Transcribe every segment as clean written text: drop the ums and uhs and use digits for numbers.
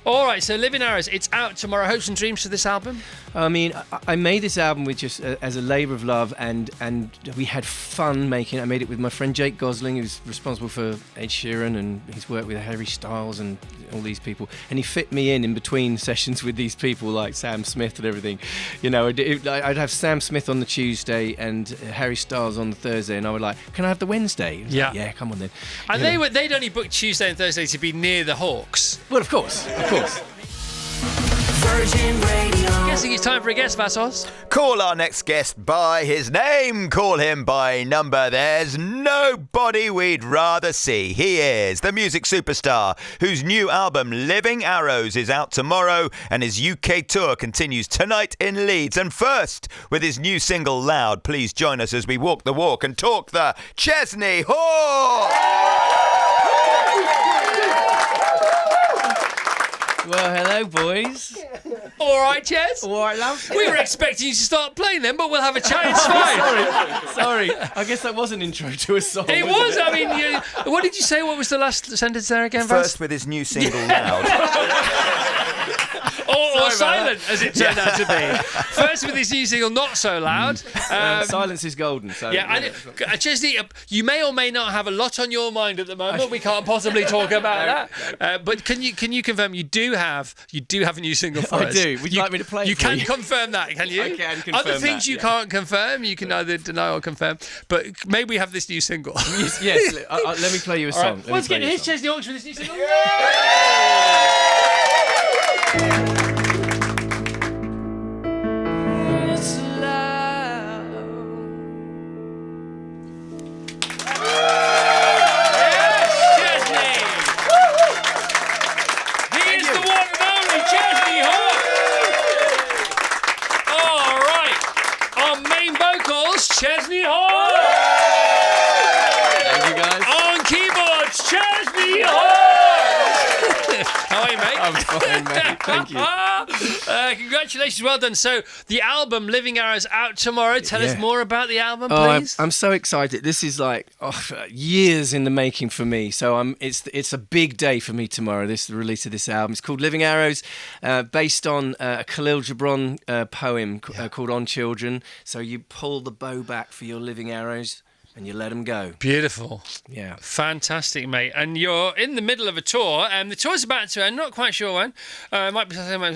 All right, so Living Arrows, it's out tomorrow. Hopes and dreams for this album? I mean, I made this album with just as a labour of love, and we had fun making it. I made it with my friend Jake Gosling, who's responsible for Ed Sheeran, and he's worked with Harry Styles and all these people. And he fit me in between sessions with these people like Sam Smith and everything. You know, I'd have Sam Smith on the Tuesday and Harry Styles on the Thursday, and I would like, can I have the Wednesday? Yeah. Like, yeah, come on then. And they'd only booked Tuesday and Thursday to be near the Hawks. Well, of course. Virgin Radio. Guessing it's time for a guest, Vassos. Call our next guest by his name. Call him by number. There's nobody we'd rather see. He is the music superstar whose new album, Living Arrows, is out tomorrow, and his UK tour continues tonight in Leeds. And first, with his new single, Loud, please join us as we walk the walk and talk the Chesney Hawkes. Well, hello, boys. All right, Ches. All right, love. We were expecting you to start playing them, but we'll have a chat. It's fine. Sorry. I guess that was an intro to a song. It was. I mean, what did you say? What was the last sentence there again, Vas? First with his new single, Loud. Or silent, as it turned out to be. First with his new single, Not So Loud. Silence is golden. So, Chesney, you may or may not have a lot on your mind at the moment. We can't possibly talk about that. But can you confirm you do have a new single for us? I do. Would you like me to play it You for can you? confirm that, can you? I can confirm Other things that, you can't confirm, you can either deny or confirm. But maybe we have this new single. Yes. Let me play you a song. Right. Let's get his Chesney Hawkes for this new single. Chesney Hawkes! Thank you, guys. On keyboards, Chesney Hawkes! How are you, mate? I'm fine, mate. Thank you. Congratulations, well done. So, the album, Living Arrows, out tomorrow. Tell us more about the album, Oh, please. I'm so excited. This is like years in the making for me. So it's a big day for me tomorrow, the release of this album. It's called Living Arrows, based on a Khalil Gibran poem called On Children. So you pull the bow back for your living arrows and you let them go. Beautiful. Yeah. Fantastic, mate. And you're in the middle of a tour. The tour's about to end. Not quite sure when. Might be something. Can't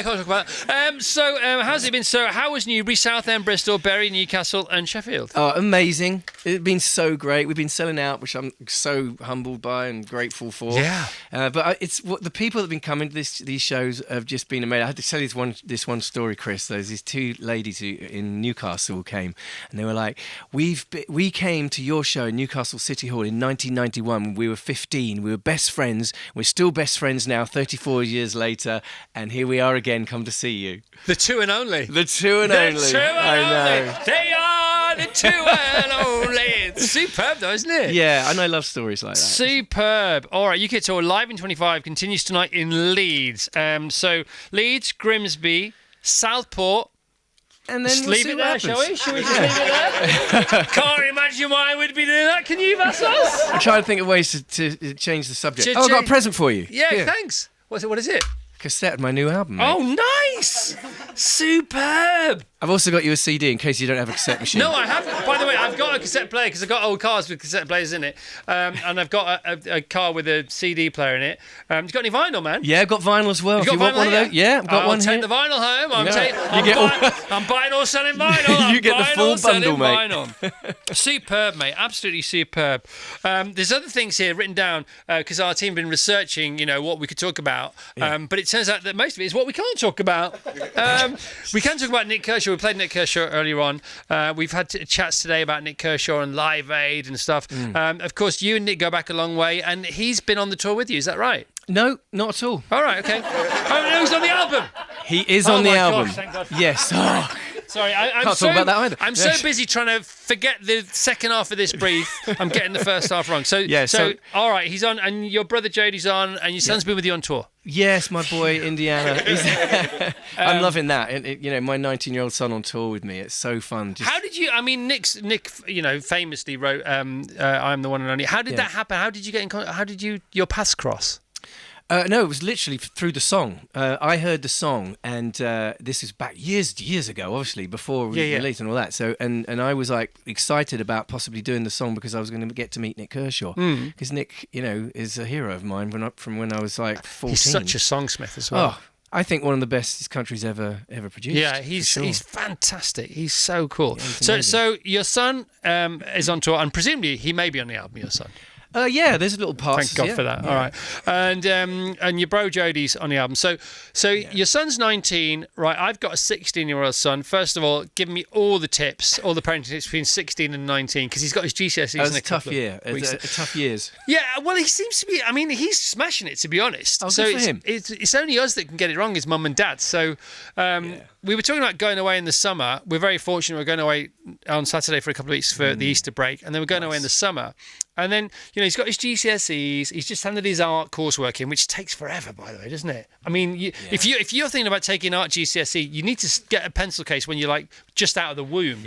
talk about that. So, how's it been? So, how was Newbury, Southend, Bristol, Bury, Newcastle, and Sheffield? Oh, amazing. It's been so great. We've been selling out, which I'm so humbled by and grateful for. Yeah. But it's what the people that have been coming to these shows have just been amazing. I had to tell you this one story, Chris. There's these two ladies who in Newcastle came, and they were like, we came to your show in Newcastle City Hall in 1991 when we were 15. We were best friends. We're still best friends now, 34 years later, and here we are again, come to see you. The two and only. The two and only. The two and I know. only. They are the two and only. It's superb, though, isn't it? Yeah, and I love stories like that. Superb. All right, UK Tour live in 25 continues tonight in Leeds. So Leeds, Grimsby, Southport. And then just we'll leave see it what there, happens. shall we? Shall we just leave it there? Can't imagine why I would be doing that. Can you, Vassos? I'm trying to think of ways to change the subject. Ch- I've got a ch- present for you. Yeah, Here. thanks. What is it? Cassette of my new album, mate. Oh, nice! Superb! I've also got you a CD in case you don't have a cassette machine. No, I haven't. By the way, I've got a cassette player because I've got old cars with cassette players in it. And I've got a car with a CD player in it. You got any vinyl, man? Yeah, I've got vinyl as well. You If got you want vinyl, one of those? Yeah, I've got one take here. the vinyl home. I'm buying or selling vinyl. You get the full bundle, mate. Vinyl. Superb, mate. Absolutely superb. There's other things here written down because our team have been researching, what we could talk about. But it turns out that most of it is what we can't talk about. We can talk about Nick Kershaw. We played Nick Kershaw earlier on. We've had chats today about Nick Kershaw and Live Aid and stuff. Of course, you and Nick go back a long way, and he's been on the tour with you. Is that right? No, not at all. All right, okay. Oh, no, he's on the album. He is on the album. Gosh, thank God. Yes. Oh, Sorry, I'm Can't so, talk about that either. I'm so busy trying to forget the second half of this brief. I'm getting the first half wrong. So all right, he's on, and your brother Jody's on, and your son's been with you on tour. Yes, my boy Indiana. I'm loving that. My 19-year-old son on tour with me. It's so fun. How did you? I mean, Nick, famously wrote "I'm the One and Only." How did that happen? How did you get in contact? How did your paths cross? No, it was literally through the song. I heard the song, and this is back years ago, obviously, before we released and all that. So, and I was like excited about possibly doing the song because I was going to get to meet Nick Kershaw. Because Nick, is a hero of mine from when I was like 14. He's such a songsmith as well. Oh, I think one of the best this country's ever produced. Yeah, he's fantastic. He's so cool. Yeah, so your son is on tour, and presumably he may be on the album. Your son. Yeah, there's a little part. Thank God for that. Yeah. All right, and your bro Jodie's on the album. So your son's 19, right? I've got a 16-year-old son. First of all, give me all the tips, all the parenting tips between 16 and 19, because he's got his GCSEs. It was a tough year. Tough years. Yeah, well, he seems to be. I mean, he's smashing it, to be honest. Oh, so good for him. It's only us that can get it wrong, his mum and dad. So we were talking about going away in the summer. We're very fortunate. We're going away on Saturday for a couple of weeks for the Easter break, and then we're going away in the summer. And then, he's got his GCSEs. He's just handed his art coursework in, which takes forever, by the way, doesn't it? I mean, if you're thinking about taking art GCSE, you need to get a pencil case when you're like just out of the womb,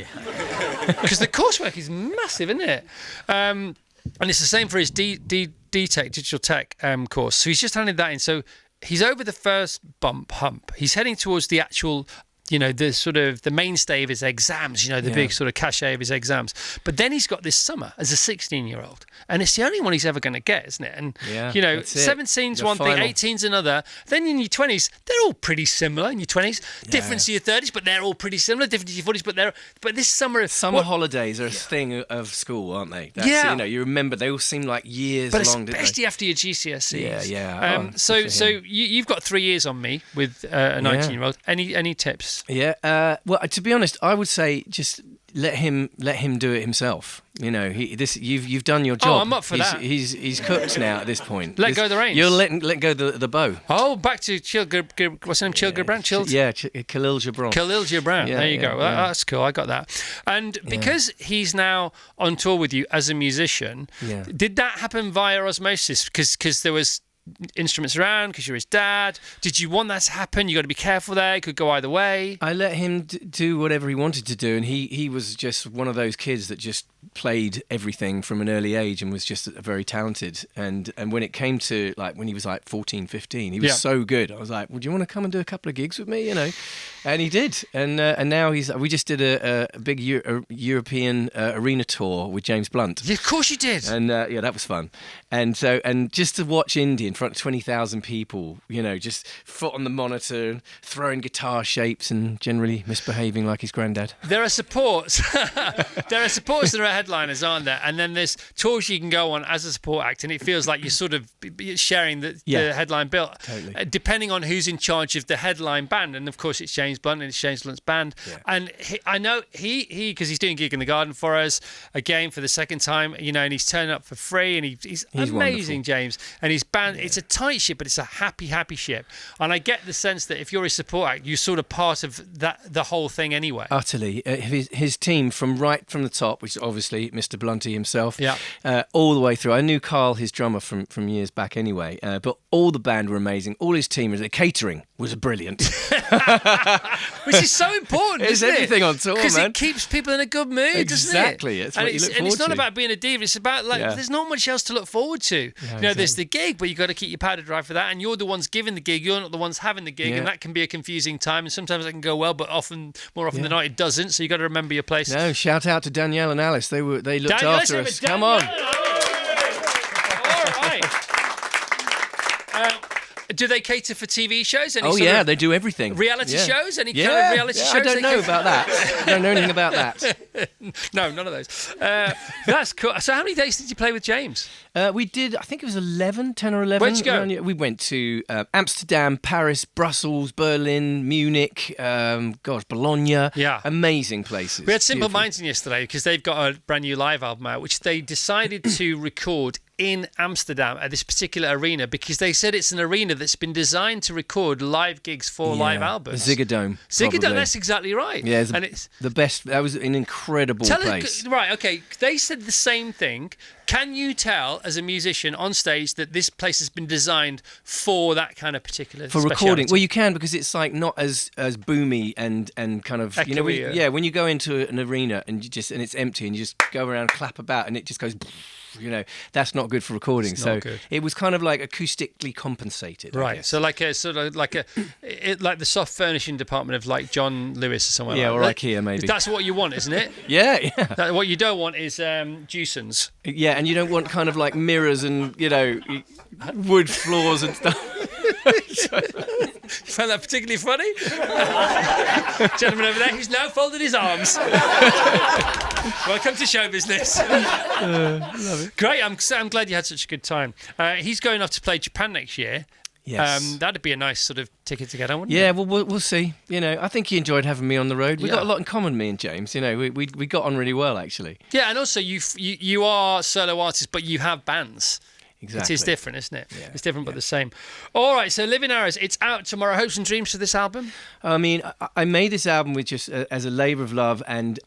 because the coursework is massive, isn't it? And it's the same for his D-Tech, digital tech course. So he's just handed that in. So he's over the first hump. He's heading towards the actual, the sort of the mainstay of his exams, the big sort of cachet of his exams. But then he's got this summer as a 16-year-old. And it's the only one he's ever going to get, isn't it? And, 17's one thing, 18's another. Then in your 20s, they're all pretty similar in your 20s. Different to your 30s, but they're all pretty similar. Different to your 40s, but this summer... Summer holidays are a thing of school, aren't they? You remember, they all seem like years long, didn't they? Especially after your GCSEs. Yeah. So you've got 3 years on me with a 19-year-old. Any tips? Yeah. Well, to be honest, I would say just let him do it himself. You've done your job. Oh, I'm up for that. He's cooked now at this point. Let go of the reins. You're let go the bow. Oh, back to what's his name? Khalil Gibran. Khalil Gibran. There you go. Well, that's cool. I got that. And because he's now on tour with you as a musician, did that happen via osmosis? Because there was instruments around, because you're his dad. Did you want that to happen? You got to be careful there. It could go either way. I let him do whatever he wanted to do, and he was just one of those kids that just played everything from an early age and was just very talented. And when it came to when he was 14, 15, he was so good. I was like, "Would you want to come and do a couple of gigs with me?" And he did. And now we just did a big European arena tour with James Blunt. Yeah, of course you did. And that was fun. And just to watch Indy in front of 20,000 people, just foot on the monitor and throwing guitar shapes and generally misbehaving like his granddad. There are supports. There are supports that are headliners, aren't there? And then there's tours you can go on as a support act, and it feels like you're sort of sharing the headline bill. Totally. Depending on who's in charge of the headline band. And of course it's James Blunt and it's James Blunt's band. Yeah. And I know he because he's doing Gig in the Garden for us again for the second time, and he's turning up for free, and he's amazing, wonderful. James. And his band, it's a tight ship, but it's a happy ship. And I get the sense that if you're a support act, you're sort of part of the whole thing anyway. Utterly. His team from the top, which is obviously Mr. Blunty himself, all the way through. I knew Carl, his drummer, from years back anyway, but all the band were amazing. All his team, the catering was brilliant. Which is so important, isn't it? It's everything on tour, man. Because it keeps people in a good mood, doesn't it? Exactly. That's what you look forward to. And it's not about being a diva. It's about, there's not much else to look forward to. There's the gig, but you've got to keep your powder dry for that, and you're the ones giving the gig, you're not the ones having the gig, and that can be a confusing time, and sometimes it can go well, but more often than not it doesn't, so you've got to remember your place. No, shout out to Danielle and Alice. They looked after us. Come on. All right. Do they cater for TV shows? They do everything. Reality shows? Any kind of reality shows? I don't know about that. I don't know anything about that. No, none of those. That's cool. So how many days did you play with James? We did, I think it was 10 or 11. Where'd you go? We went to Amsterdam, Paris, Brussels, Berlin, Munich, Bologna. Yeah. Amazing places. We had Simple Minds in yesterday because they've got a brand new live album out, which they decided to record in Amsterdam at this particular arena because they said it's an arena that's been designed to record live gigs for live albums. Ziggo Dome, that's exactly right. Yeah, it's the best. That was an incredible place. Right, okay. They said the same thing. Can you tell, as a musician on stage, that this place has been designed for that kind of particular for recording? speciality? Well, you can, because it's like not as boomy and kind of Echoey, when you go into an arena and it's empty and you just go around, clap about, and it just goes. That's not good for recording. It's not good. It was kind of like acoustically compensated. Right. So like a sort of like like the soft furnishing department of like John Lewis or somewhere. Yeah, like or that. IKEA maybe. That's what you want, isn't it? Yeah. What you don't want is Juicens. Yeah, and you don't want kind of like mirrors and wood floors and stuff. You found that particularly funny? Gentleman over there who's now folded his arms. Welcome to show business. Love it. Great, I'm glad you had such a good time. He's going off to play Japan next year. Yes. That'd be a nice sort of ticket to get on, wouldn't it? Yeah, well, we'll see. I think he enjoyed having me on the road. We got a lot in common, me and James. We got on really well, actually. Yeah, and also you are solo artists, but you have bands. Exactly. It is different, isn't it? Yeah. It's different, but the same. All right, so Living Arrows, it's out tomorrow. Hopes and dreams for this album? I mean, I made this album with just as a labour of love, and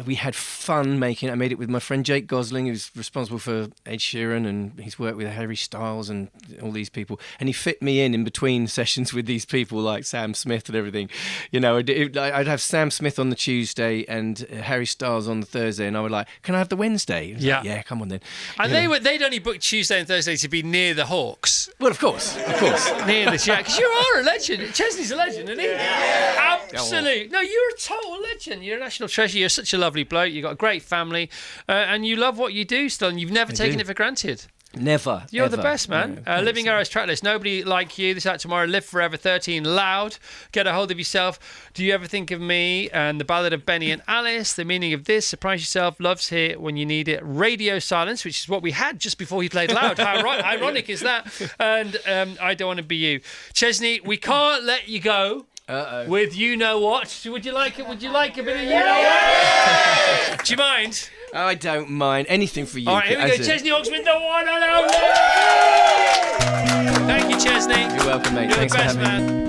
we had fun making it. I made it with my friend Jake Gosling, who's responsible for Ed Sheeran, and he's worked with Harry Styles and all these people. And he fit me in between sessions with these people like Sam Smith and everything. I'd have Sam Smith on the Tuesday and Harry Styles on the Thursday, and I would can I have the Wednesday? Yeah. Like, yeah, come on then. And they'd only booked Tuesday and Thursday to be near the Hawks. Well, of course. Near the Shack. Because you are a legend. Chesney's a legend, isn't he? Yeah. Absolutely. No, you're a total legend. You're a national treasure. You're such a lovely bloke. You've got a great family. And you love what you do still, and you've never taken it for granted. Never. You're ever. the best, man. No, Living Arrows tracklist. Nobody like you. This out tomorrow. Live Forever 13 Loud. Get a hold of yourself. Do you ever think of me? And the Ballad of Benny and Alice. The meaning of this. Surprise yourself. Love's here when you need it. Radio Silence, which is what we had just before he played Loud. How ironic is that? And I Don't Want to Be You. Chesney, we can't let you go. With You Know What. Would you like it? Would you like a bit of You Know What? Do you mind? I don't mind anything for you. All right, here we go. Chesney Hawkes with the one and only. Thank you, Chesney. You're welcome, mate. You're Thanks the best, for having me.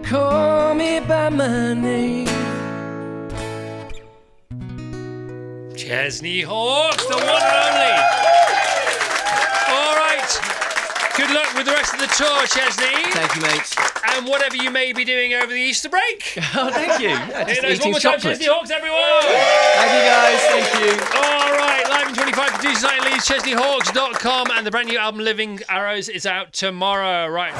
Call me by my name. Chesney Hawkes, the one and only. All right. Good luck with the rest of the tour, Chesney. Thank you, mate. And whatever you may be doing over the Easter break. Oh, thank you. Yeah, just One eating more time, chocolate. Chesney Hawkes, everyone. Thank you, guys. Thank you. All right, live in 25 producers night leads, ChesneyHawkes.com, and the brand new album Living Arrows is out tomorrow. Right.